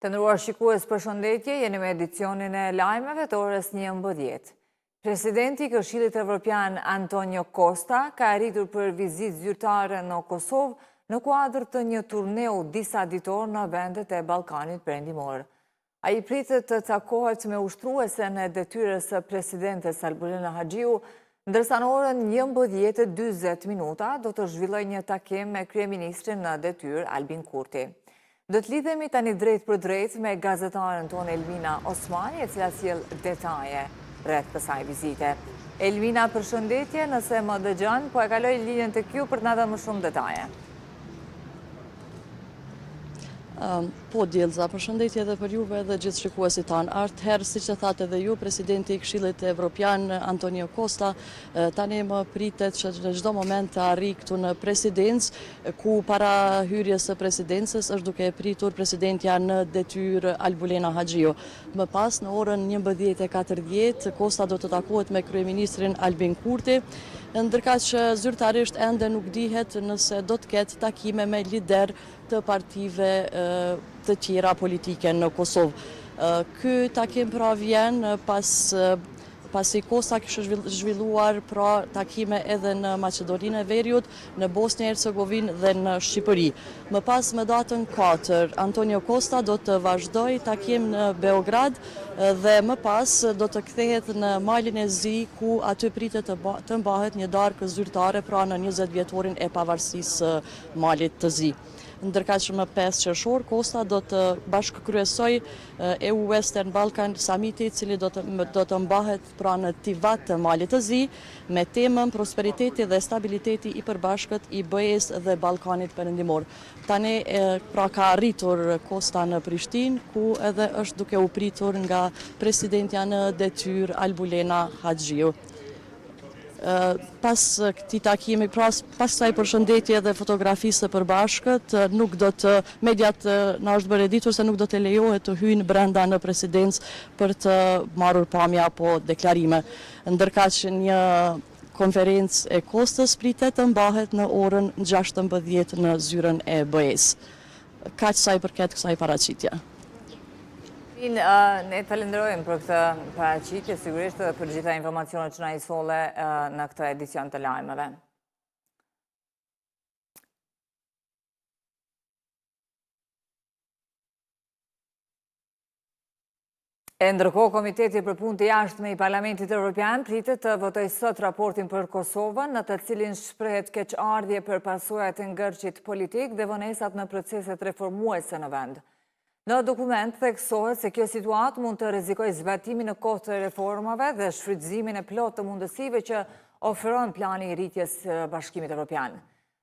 Të nderuar shikues, përshëndetje, jeni me edicionin e lajmeve të orës 11. Presidenti i Këshillit Evropian Antonio Costa ka arritur për vizitë zyrtare në Kosovë në kuadër të një turneu disa ditor në vendet e Ballkanit Perëndimor. Ai pritet të takohet me ushtruesen e detyrës së presidentes Albulena Haxhiu, ndërsa në orën 11:40 do të zhvillojë një takim me kryeministrin në detyrë Albin Kurti. Do të lidhemi tani drejt për drejt me gazetaren tonë Elvina Osmani, e cila sjell detaje rreth kësaj vizite. Elvina, përshëndetje, nëse më dëgjon, po e kaloj linjën tek ju për të na dhënë më shumë detaje. Po, Djelza, përshëndetje edhe për juve dhe gjithë shikuesit tanë. Herë, si që thatë edhe ju, presidenti i Këshillit Evropian, Antonio Costa, tani më pritet që në çdo moment të arrijë këtu në presidencë, ku para hyrjes së presidencës është duke e pritur presidentja në detyrë Albulena Haxhiu. Më pas, në orën 11:40, Costa do të takohet me kryeministrin Albin Kurti, ndërka që zyrtarisht ende nuk dihet nëse do të ketë takime me lider të partive të tjera politike në Kosovë. Ky takim pra vjen pasi Costa kishte zhvilluar pra takime edhe në Maqedoninë e Veriut, në Bosnjë e Hercegovinë dhe në Shqipëri. Më pas, me datën 4, Antonio Costa do të vazhdojë takim në Beograd dhe më pas do të kthehet në Malin e Zi, ku aty pritet të mbahet një darkë zyrtare pra në 20 vjetorin e pavarësisë së Malit të Zi. Ndërka që më 5 qershor, Costa do të bashkëkryesoj EU Western Balkan Summiti, i cili do të mbahet pra në Tivat të Malit të Zi, me temën prosperiteti dhe stabiliteti i përbashkët i BE-s dhe Ballkanit Perëndimor. Tani pra ka arritur Costa në Prishtinë, ku edhe është duke u pritur nga presidentja në detyrë Albulena Haxhiu. Pas këtij takimi, pas kësaj përshëndetje dhe fotografisë së përbashkët, nuk do të mediat na është bërë ditur se nuk do të lejohet të hyjnë brenda në presidencë për të marrur pamje apo deklarime, ndërka që një konferencë e Kostës pritet të mbahet në orën 16 në zyrën e BE-s. Kaq sa i përket kësaj paraqitje. Ne falenderojmë për këtë paraqitje, sigurisht edhe për gjitha informacionet që na i solle në këtë edicion të lajmeve. Ndërkohë, Komiteti për Punë të Jashtme i Parlamentit Evropian pritet të votojë sot raportin për Kosovën, në të cilin shprehet keqardhje për pasojat e ngërçit politik dhe vonesat në proceset reformuese në vend. Në dokument theksohet se kjo situatë mund të rrezikojë zbatimin në kohë të reformave dhe shfrytëzimin e plotë të mundësive që ofron plani i rritjes Bashkimit Evropian.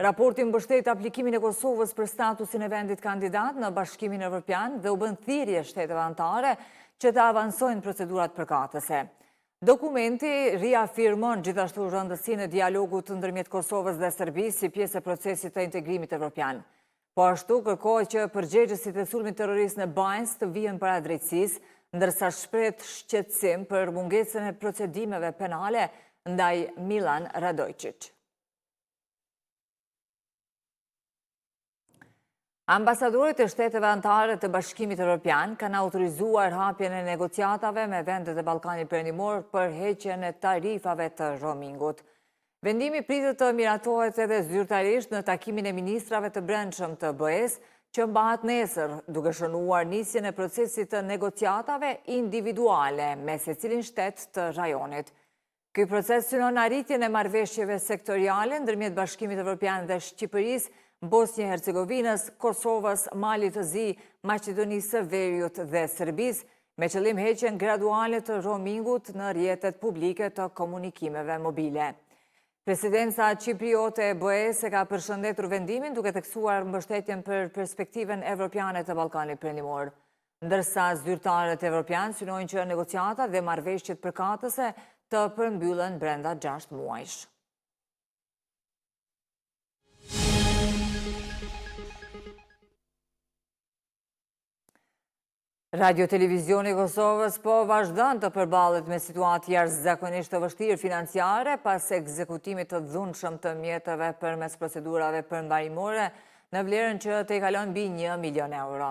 Raporti mbështet aplikimin e Kosovës për statusin e vendit kandidat në Bashkimin Evropian dhe u bën thirrje shteteve anëtare që të avansojnë procedurat përkatëse. Dokumenti riafirmon gjithashtu rëndësinë e dialogut ndërmjet Kosovës dhe Serbisë si pjesë e procesit të integrimit evropian. Po ashtu kërkohet që përgjegjësit e sulmit terrorist në Bajnës të vihen para drejtësisë, ndërsa shprehet shqetësim për mungesën e procedimeve penale ndaj Milan Radojčić. Ambasadorët e shteteve anëtare të Bashkimit Evropian kanë autorizuar hapjen e negociatave me vendet e Ballkanit Perëndimor për heqjen e tarifave të roamingut. Vendimi pritet të miratohet edhe zyrtarisht në takimin e ministrave të brendshëm të BE-s, që mbahet nesër, duke shënuar nisjen e procesit të negociatave individuale me secilin shtet të rajonit. Ky proces synon arritjen e marrëveshjeve sektoriale ndërmjet Bashkimit Evropian dhe Shqipërisë, Bosnjë e Hercegovinës, Kosovës, Malit të Zi, Maqedonisë së Veriut dhe Serbisë, me qëllim heqjen graduale të roamingut në rrjetet publike të komunikimeve mobile. Presidenca Qipriote e BE-s e ka përshëndetur vendimin duke theksuar mbështetjen për perspektiven evropiane të Ballkanit Perëndimor, ndërsa zyrtarët evropian synojnë që negociatat dhe marrëveshjet përkatëse të përmbyllen brenda 6 muajsh. Radio Televizioni Kosovës po vazhdon të përballet me situatë jashtëzakonisht të vështirë financiare pas ekzekutimit të dhunshëm të mjeteve përmes procedurave përmbarimore në vlerën që tejkalon mbi 1 milion euro.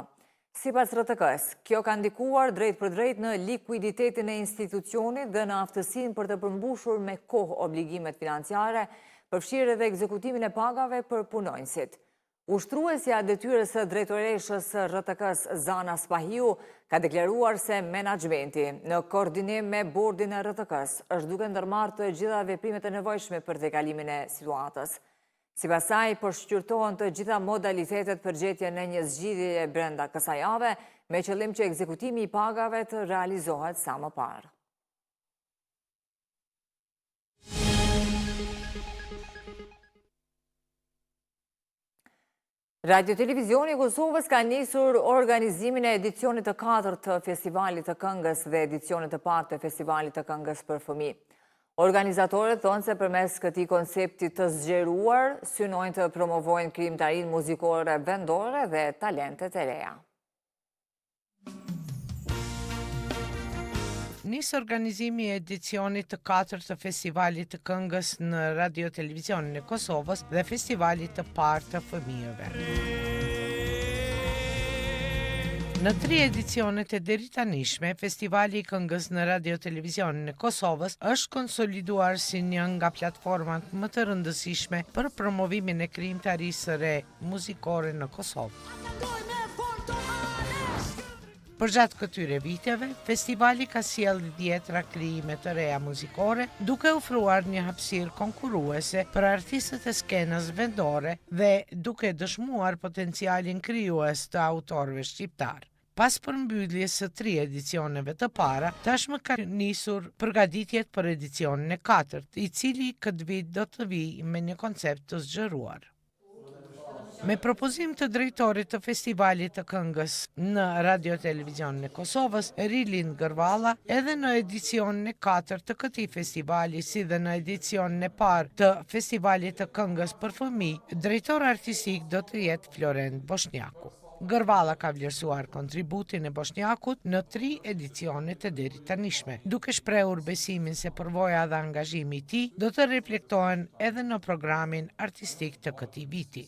Sipas RTK-s, kjo ka ndikuar drejt për drejt në likuiditetin e institucionit dhe në aftësinë për të përmbushur me kohë obligimet financiare, përfshirë edhe ekzekutimin e pagave për punonjësit. Ushtruesja detyres së drejtoreshës së RTK-s Zana Spahiu ka deklaruar se menaxhmenti në koordinim me bordin e RTK-s është duke ndërmarrë të gjitha veprimet e nevojshme për tejkalimin e situatës. Sipas saj, përshqyrtohen të gjitha modalitetet për gjetjen e një zgjidhjeje brenda kësaj jave, me qëllim që ekzekutimi i pagave të realizohet sa më parë. Radio Televizioni i Kosovës ka nisur organizimin e edicionit të 4 të Festivalit të Këngës dhe edicionit të 5 të Festivalit të Këngës për fëmijë. Organizatorët thonë se përmes këtij koncepti të zgjeruar, synojnë të promovojnë krijimtarinë muzikore vendore dhe talentet e reja. Nis organizimi e edicionit të 4 të Festivalit të Këngës në Radio Televizionin e Kosovës dhe Festivalit të parë të fëmijëve. Në 3 edicionet e deritanishme, Festivali i Këngës në Radio Televizionin e Kosovës është konsoliduar si një nga platformat më të rëndësishme për promovimin e krijimtarisë së re muzikore në Kosovë. Për gjatë këtyre viteve, festivali ka sjellë 10 krijime të reja muzikore, duke ofruar një hapësirë konkurruese për artistët e skenës vendore dhe duke dëshmuar potencialin krijues të autorëve shqiptar. Pas përmbylljes së 3 edicioneve të para, tashmë ka nisur përgatitjet për edicionin e 4, i cili këtë vit do të vijë me një koncept të zgjeruar. Me propozim të drejtorit të Festivalit të Këngës në Radio Televizionin e Kosovës, Rilin Gërvalla, edhe në edicionin e 4 të këtij festivali, si dhe në edicionin e parë të Festivalit të Këngës për fëmijë, drejtor artistik do të jetë Florent Boshnjaku. Gërvalla ka vlerësuar kontributin e Boshnjakut në 3 edicionet e deritanishme, duke shprehur besimin se përvoja dhe angazhimi i tij do të reflektohen edhe në programin artistik të këtij viti.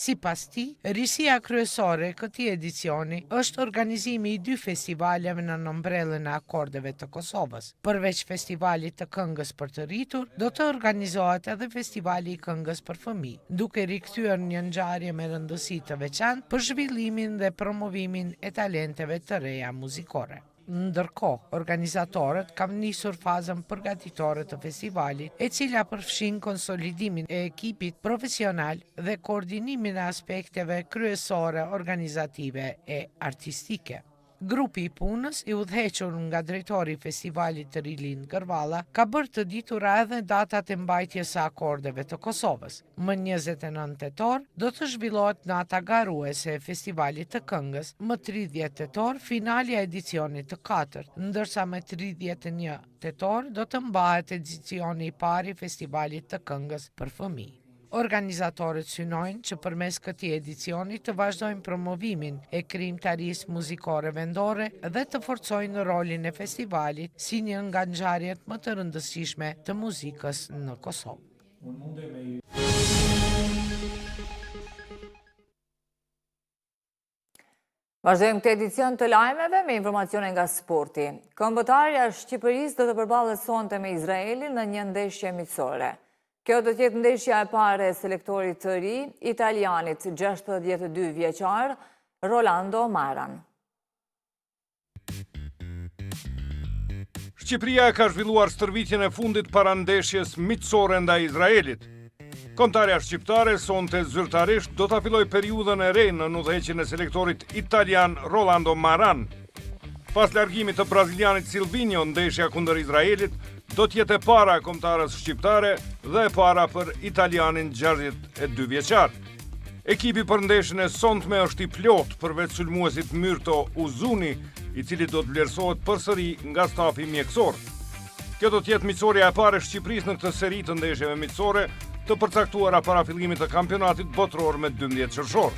Sipas tij, risia kryesore e këtij edicioni është organizimi i 2 festivaleve në ombrellën e akordeve të Kosovës. Përveç Festivalit të Këngës për të rritur, do të organizohet edhe Festivali i Këngës për fëmijë, duke rikthyer një ngjarje me rëndësi të veçantë për zhvillimin dhe promovimin e talenteve të reja muzikore. Ndërkohë, organizatorët kanë nisur fazën përgatitore të festivalit, e cila përfshin konsolidimin e ekipit profesional dhe koordinimin e aspekteve kryesore organizative e artistike. Grupi i punës, i udhëhequr nga drejtori i festivalit Rilin Gërvalla, ka bërë të ditura edhe datat e mbajtjes së akordeve të Kosovës. Më 29 tetor do të zhvillohet nata garuese e Festivalit të Këngës, më 30 tetor finalja e edicionit të 4, ndërsa më 31 tetor do të mbahet edicioni i parë i Festivalit të Këngës për fëmijë. Organizatorët synojnë që përmes këtij edicioni të vazhdojnë promovimin e krijimtarisë muzikore vendore dhe të forcojnë rolin e festivalit si një nga ngjarjet më të rëndësishme të muzikës në Kosovë. Vazhdojmë këtë edicion të lajmeve me informacione nga sporti. Këmbëtarja e Shqipërisë do të përballet sonte me Izraelin në një ndeshje miqësore. Kjo do të jetë ndeshja e parë e selektorit të ri, italianit 62 vjeçar, Rolando Maran. Shqipëria ka zhvilluar stërvitjen e fundit para ndeshjes miqësore ndaj Izraelit. Kombëtarja shqiptare sonte zyrtarisht do ta fillojë periudhën e re në udhëheqjen e selektorit italian Rolando Maran. Pas largimit të brazilianit Silvinho, ndeshja kundër Izraelit do të jetë e para e kombëtarës shqiptare dhe e para për italianin 62 vjeçar. Ekipi për ndeshjen e sonte është i plot përveç sulmuesit Myrto Uzuni, i cili do të vlerësohet përsëri nga stafi mjekësor. Kjo do të jetë miqësorja e parë e Shqipërisë në këtë seri të ndeshjeve miqësore të përcaktuara para fillimit të kampionatit botror me 12 qershor.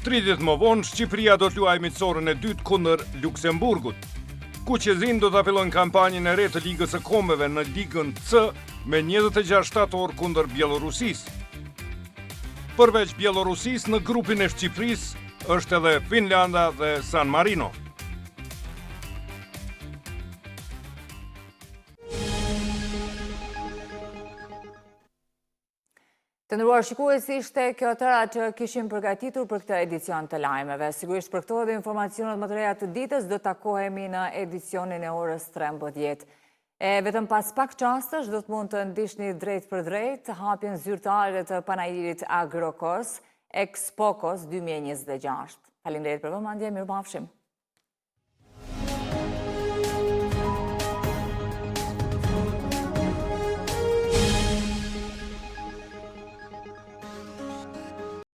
30 më vonë, Shqipëria do të luajë miqësorën e dytë kundër Luksemburgut. Kuqezin do të fillojnë kampanjën e re të Ligës së Kombeve në Ligën C me 26 shtator kundër Bielorusis. Përveç Bielorusis, në grupin e Shqipërisë është edhe Finlanda dhe San Marino. Të nderuar shikues, ishte kjo tëra që kishim përgatitur për këtë edicion të lajmeve. Sigurisht për këto dhe informacionet më të reja të ditës do takohemi në edicionin e orës 13. Vetëm pas pak çastesh do të mund të ndiqni drejt për drejt hapjen zyrtare të panajirit Agrokos Expokos 2026. Faleminderit për vëmendje, mirupafshim.